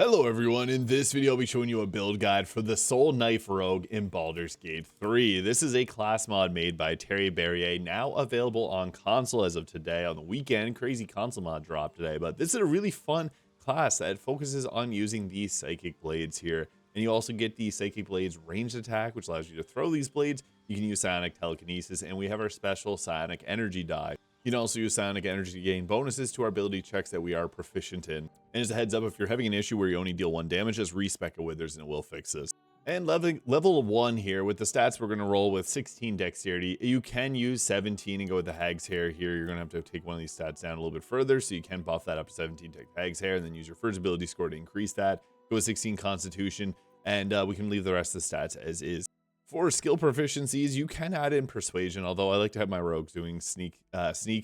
Hello everyone, in this video I'll be showing you a build guide for the SOULKNIFE Rogue in Baldur's Gate 3. This is a class mod made by Terryberrier, now available on console as of today on the weekend. Crazy console mod drop today, but this is a really fun class that focuses on using these psychic blades here. And you also get the psychic blades ranged attack, which allows you to throw these blades. You can use psionic telekinesis, and we have our special psionic energy die. You can also use psionic energy to gain bonuses to our ability checks that we are proficient in. And as a heads up, if you're having an issue where you only deal 1 damage, just respec a withers and it will fix this. And level 1 here, with the stats we're going to roll with 16 dexterity. You can use 17 and go with the hag's hair here. You're going to have to take one of these stats down a little bit further, so you can buff that up to 17, take the hag's hair, and then use your first ability score to increase that. Go with 16 constitution, and we can leave the rest of the stats as is. For skill proficiencies, you can add in persuasion, although I like to have my rogues doing sneak,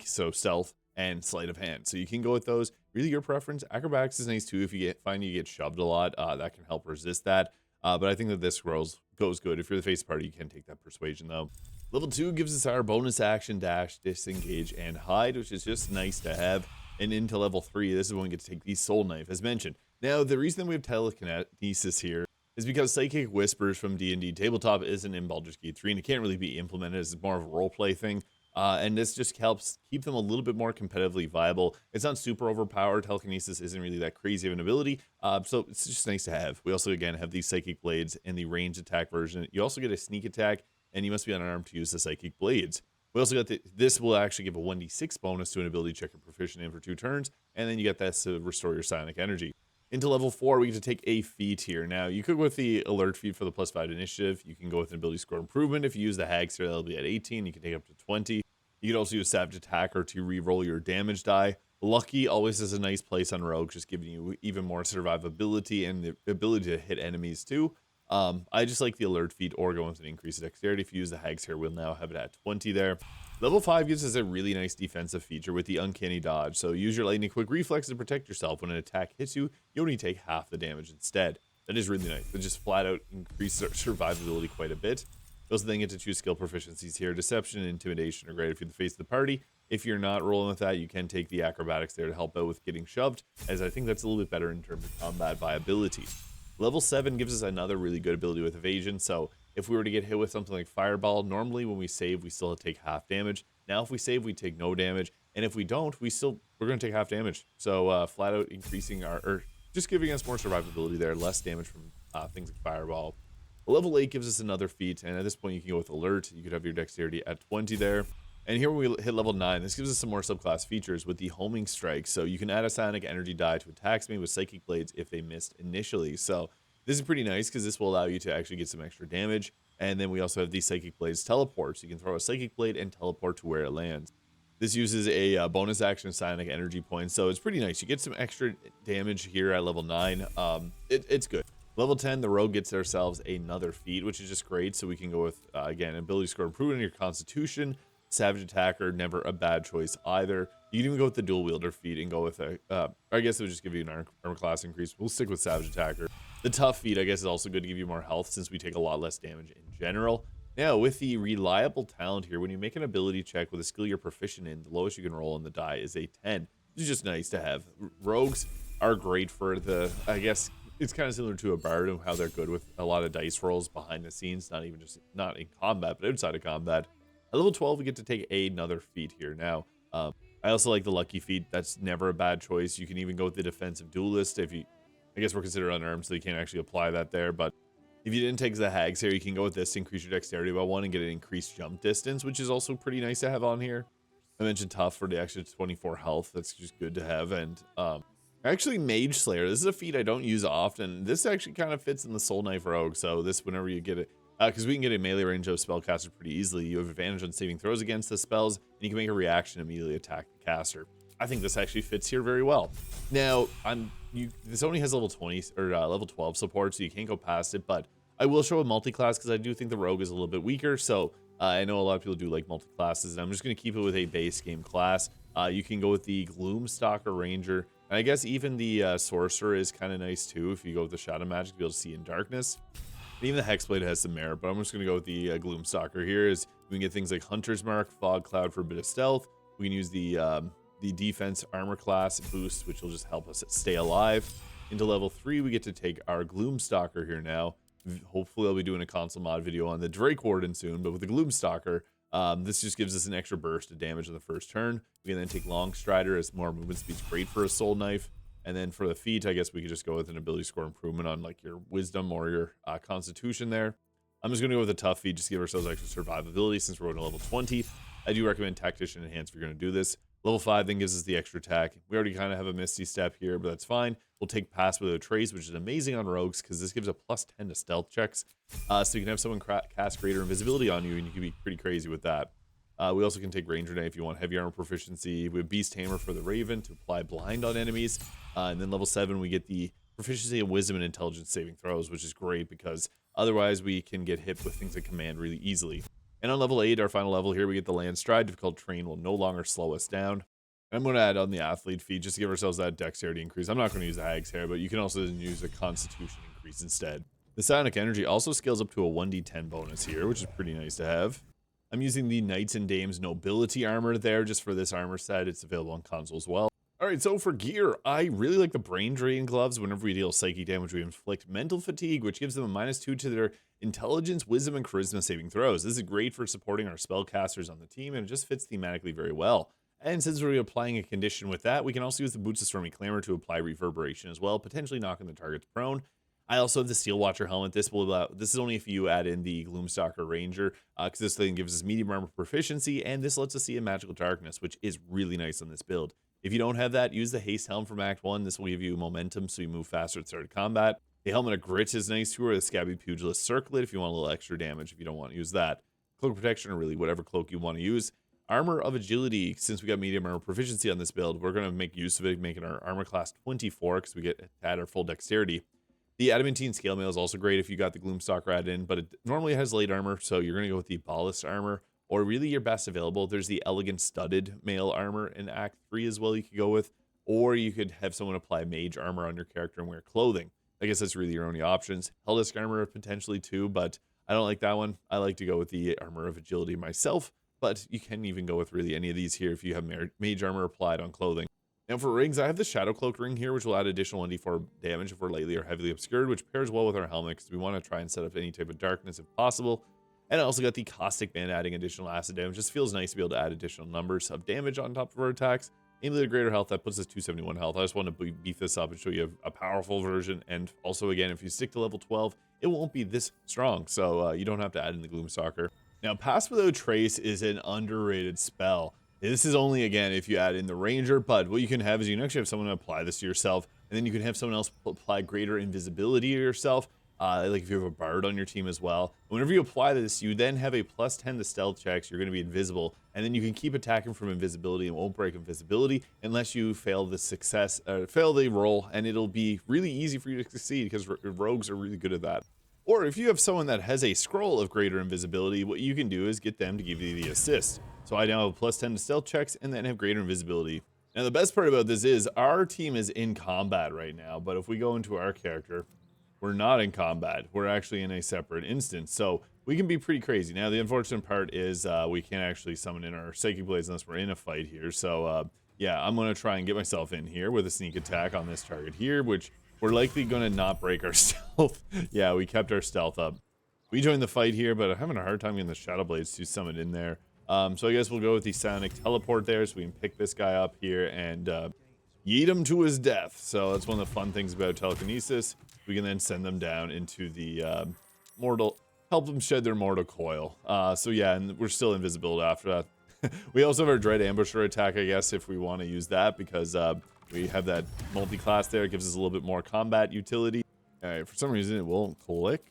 so stealth and sleight of hand. So you can go with those. Really your preference. Acrobatics is nice too if you find you get shoved a lot. That can help resist that. But I think that this goes good. If you're the face party, you can take that persuasion though. Level 2 gives us our bonus action, dash, disengage, and hide, which is just nice to have. And into level 3, this is when we get to take the soul knife, as mentioned. Now, the reason we have telekinesis here is because Psychic Whispers from D&D Tabletop isn't in Baldur's Gate 3, and it can't really be implemented as more of a roleplay thing. And this just helps keep them a little bit more competitively viable. It's not super overpowered. Telekinesis isn't really that crazy of an ability, so it's just nice to have. We also, again, have these Psychic Blades and the range attack version. You also get a sneak attack, and you must be unarmed to use the Psychic Blades. We also got this will actually give a 1d6 bonus to an ability check you're proficient in for 2 turns, and then you get this to restore your psionic energy. Into level 4, we get to take a feat here. Now, you could go with the alert feat for the +5 initiative. You can go with an ability score improvement. If you use the hags here, that'll be at 18. You can take up to 20. You could also use savage attacker to re-roll your damage die. Lucky always is a nice place on rogues, just giving you even more survivability and the ability to hit enemies too. I just like the alert feat or go with an increased dexterity. If you use the hags here, we'll now have it at 20 there. Level 5 gives us a really nice defensive feature with the uncanny dodge. So use your lightning quick reflex to protect yourself. When an attack hits you, you only take half the damage instead. That is really nice. It just flat out increases survivability quite a bit. You also then get to choose skill proficiencies here. Deception and intimidation are great if you're the face of the party. If you're not rolling with that, you can take the acrobatics there to help out with getting shoved, as I think that's a little bit better in terms of combat viability. Level 7 gives us another really good ability with evasion. So if we were to get hit with something like fireball, normally when we save, we still take half damage. Now if we save, we take no damage, and if we don't, we're going to take half damage. So flat out increasing or just giving us more survivability there, less damage from things like fireball. Level 8 gives us another feat, and at this point you can go with alert. You could have your dexterity at 20 there. And here when we hit level 9, this gives us some more subclass features with the homing strike. So you can add a psionic energy die to attacks made with psychic blades if they missed initially. So this is pretty nice because this will allow you to actually get some extra damage. And then we also have these psychic blades teleport. So you can throw a psychic blade and teleport to where it lands. This uses a bonus action psionic energy point. So it's pretty nice. You get some extra damage here at level 9. It's good. Level 10, the rogue gets ourselves another feat, which is just great. So we can go with, again, ability score improvement in your constitution. Savage attacker, never a bad choice either. You can even go with the dual wielder feat and go with I guess it would just give you an armor class increase. We'll stick with savage attacker. The tough feat, I guess, is also good to give you more health since we take a lot less damage in general. Now, with the reliable talent here, when you make an ability check with a skill you're proficient in, the lowest you can roll on the die is a 10. It's just nice to have. Rogues are great for I guess it's kind of similar to a bard and how they're good with a lot of dice rolls behind the scenes, not in combat, but outside of combat. At level 12, we get to take another feat here. Now, I also like the lucky feat. That's never a bad choice. You can even go with the defensive duelist if you, I guess we're considered unarmed, so you can't actually apply that there. But if you didn't take the hags here, you can go with this to increase your dexterity by 1 and get an increased jump distance, which is also pretty nice to have on here. I mentioned tough for the extra 24 health. That's just good to have. And actually, Mage Slayer. This is a feat I don't use often. This actually kind of fits in the SOULKNIFE Rogue. So this, whenever you get it, because we can get a melee range of spellcaster pretty easily. You have advantage on saving throws against the spells, and you can make a reaction and immediately attack the caster. I think this actually fits here very well. Now, this only has level 20 or level 12 support, so you can't go past it. But I will show a multi-class because I do think the rogue is a little bit weaker. So I know a lot of people do like multi-classes, and I'm just going to keep it with a base game class. You can go with the Gloomstalker Ranger, and I guess even the Sorcerer is kind of nice too. If you go with the Shadow Magic, to be able to see in darkness. Even the Hexblade has some merit, but I'm just going to go with the Gloomstalker here. Is we can get things like Hunter's Mark, Fog Cloud for a bit of stealth. We can use the defense armor class boost, which will just help us stay alive. Into level 3, we get to take our Gloomstalker here now. Hopefully I'll be doing a console mod video on the Drake Warden soon, but with the Gloomstalker, this just gives us an extra burst of damage on the first turn. We can then take Longstrider as more movement speed's great for a Soul Knife. And then for the feat, I guess we could just go with an ability score improvement on like your Wisdom or your Constitution there. I'm just going to go with a tough feat, just give ourselves extra survivability since we're going to level 20. I do recommend Tactician Enhance if you're going to do this. Level 5 then gives us the extra attack. We already kind of have a Misty Step here, but that's fine. We'll take Pass Without a Trace, which is amazing on rogues because this gives a +10 to stealth checks. So you can have someone cast greater invisibility on you, and you can be pretty crazy with that. We also can take Ranger Knight if you want heavy armor proficiency. We have Beast Tamer for the Raven to apply blind on enemies. And then level 7, we get the proficiency in Wisdom and Intelligence saving throws, which is great because otherwise we can get hit with things like Command really easily. And on level 8, our final level here, we get the Land Stride. Difficult terrain will no longer slow us down. I'm going to add on the Athlete feat just to give ourselves that Dexterity increase. I'm not going to use the Hag's Hair, but you can also use a Constitution increase instead. The Psionic Energy also scales up to a 1d10 bonus here, which is pretty nice to have. I'm using the Knights and Dames Nobility armor there just for this armor set. It's available on console as well. Alright, so for gear, I really like the Brain Drain gloves. Whenever we deal psychic damage, we inflict mental fatigue, which gives them a -2 to their intelligence, wisdom, and charisma saving throws. This is great for supporting our spellcasters on the team, and it just fits thematically very well. And since we're applying a condition with that, we can also use the Boots of Stormy Clamor to apply reverberation as well, potentially knocking the targets prone. I also have the Steel Watcher helmet. This is only if you add in the Gloomstalker Ranger, because this thing gives us medium armor proficiency, and this lets us see in magical darkness, which is really nice on this build. If you don't have that, use the Haste Helm from Act 1. This will give you momentum so you move faster at the start of combat. The Helmet of Grit is nice too, or the Scabby Pugilist Circlet if you want a little extra damage if you don't want to use that. Cloak of Protection, or really whatever cloak you want to use. Armor of Agility, since we got medium armor proficiency on this build, we're going to make use of it, making our armor class 24 because we get to add our full dexterity. The Adamantine Scale Mail is also great if you got the Gloomstalker added in, but it normally has light armor, so you're going to go with the Ballast Armor, or really your best available. There's the Elegant Studded Mail Armor in Act 3 as well you could go with, or you could have someone apply Mage Armor on your character and wear clothing. I guess that's really your only options. Heldisk Armor potentially too, but I don't like that one. I like to go with the Armor of Agility myself, but you can even go with really any of these here if you have Mage Armor applied on clothing. Now for rings, I have the Shadow Cloak ring here, which will add additional 1d4 damage if we're lightly or heavily obscured, which pairs well with our helmet because we want to try and set up any type of darkness if possible. And I also got the Caustic Band adding additional acid damage. Just feels nice to be able to add additional numbers of damage on top of our attacks. Aim at greater health, that puts us 271 health. I just want to beef this up and show you a powerful version. And also, again, if you stick to level 12, it won't be this strong. So you don't have to add in the Gloomstalker. Now, Pass Without Trace is an underrated spell. This is only, again, if you add in the Ranger, but what you can have is you can actually have someone apply this to yourself, and then you can have someone else apply greater invisibility to yourself, like if you have a Bard on your team as well. Whenever you apply this, you then have a +10 to stealth checks, you're going to be invisible, and then you can keep attacking from invisibility and won't break invisibility unless you fail the roll, and it'll be really easy for you to succeed because rogues are really good at that. Or if you have someone that has a scroll of greater invisibility, what you can do is get them to give you the assist. So I now have a +10 to stealth checks and then have greater invisibility. Now the best part about this is our team is in combat right now, but if we go into our character, we're not in combat. We're actually in a separate instance. So we can be pretty crazy. Now the unfortunate part is we can't actually summon in our Psychic Blades unless we're in a fight here. So yeah, I'm going to try and get myself in here with a sneak attack on this target here, which we're likely going to not break our stealth. Yeah, we kept our stealth up. We joined the fight here, but I'm having a hard time getting the Shadow Blades to summon in there. So I guess we'll go with the Psionic Teleport there so we can pick this guy up here and yeet him to his death. So that's one of the fun things about telekinesis. We can then send them down into the help them shed their mortal coil. So yeah, and we're still invisible after that. We also have our Dread Ambusher attack, I guess, if we want to use that, because we have that multi-class there. It gives us a little bit more combat utility. All right, for some reason it won't click.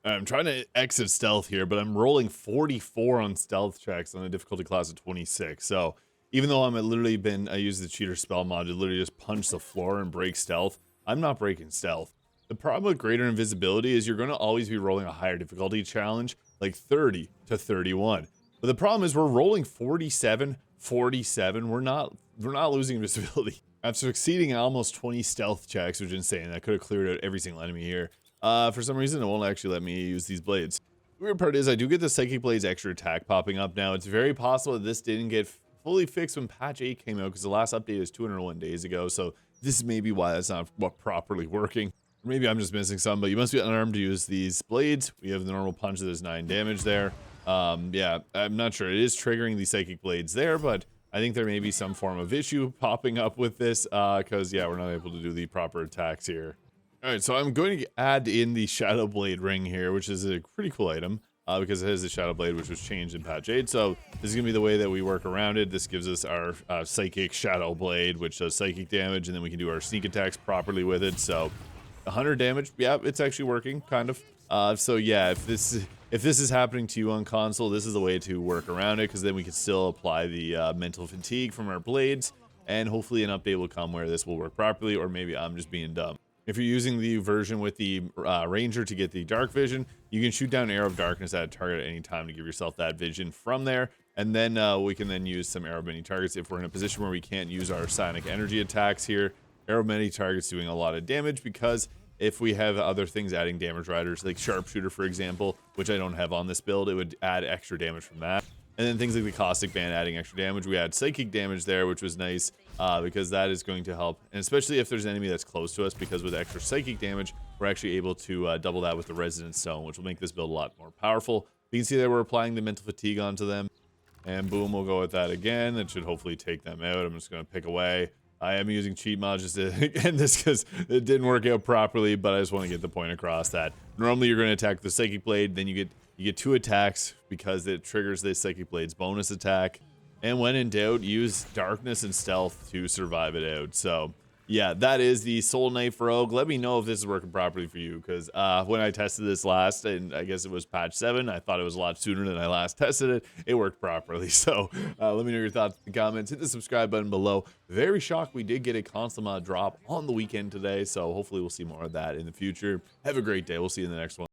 I'm trying to exit stealth here, but I'm rolling 44 on stealth checks on a difficulty class of 26. So even though I use the cheater spell mod to literally just punch the floor and break stealth, I'm not breaking stealth. The problem with greater invisibility is you're going to always be rolling a higher difficulty challenge, like 30 to 31. But the problem is we're rolling 47, 47. We're not losing invisibility. After succeeding in almost 20 stealth checks, which is insane. I could have cleared out every single enemy here. For some reason, it won't actually let me use these blades. The weird part is I do get the Psychic Blades extra attack popping up now. It's very possible that this didn't get fully fixed when patch 8 came out, because the last update is 201 days ago. So This may be why that's not what properly working. Maybe I'm just missing some, but you must be unarmed to use these blades. We have the normal punch that does 9 damage there. Yeah, I'm not sure. It is triggering the psychic blades there, but I think there may be some form of issue popping up with this because, yeah, we're not able to do the proper attacks here. All right, so I'm going to add in the Shadow Blade ring here, which is a pretty cool item because it has the Shadow Blade, which was changed in patch 8. So this is going to be the way that we work around it. This gives us our Psychic Shadow Blade, which does psychic damage, and then we can do our sneak attacks properly with it. So 100 damage, yeah, it's actually working, kind of. So yeah, if this is happening to you on console, this is the way to work around it, because then we can still apply the mental fatigue from our blades, and hopefully an update will come where this will work properly, or maybe I'm just being dumb. If you're using the version with the Ranger to get the dark vision, you can shoot down Arrow of Darkness at a target at any time to give yourself that vision from there. And then we can then use some Arrow of Many Targets if we're in a position where we can't use our Psionic Energy attacks here. Arrow of Many Targets doing a lot of damage, because if we have other things adding damage riders, like Sharpshooter, for example, which I don't have on this build, it would add extra damage from that. And then things like the Caustic Band adding extra damage. We had psychic damage there, which was nice because that is going to help. And especially if there's an enemy that's close to us, because with extra psychic damage, we're actually able to double that with the Resonant Stone, which will make this build a lot more powerful. You can see that we're applying the mental fatigue onto them. And boom, we'll go with that again. That should hopefully take them out. I'm just going to pick away. I am using cheat mods just to end this because it didn't work out properly, but I just want to get the point across that normally you're going to attack the Psychic Blade, then you get 2 attacks because it triggers the Psychic Blade's bonus attack. And when in doubt, use Darkness and Stealth to survive it out. So yeah, that is the Soul Knife Rogue. Let me know if this is working properly for you, because when I tested this last, and I guess it was patch 7, I thought it was a lot sooner than I last tested it. It worked properly. So let me know your thoughts in the comments. Hit the subscribe button below. Very shocked we did get a console mod drop on the weekend today, so hopefully we'll see more of that in the future. Have a great day. We'll see you in the next one.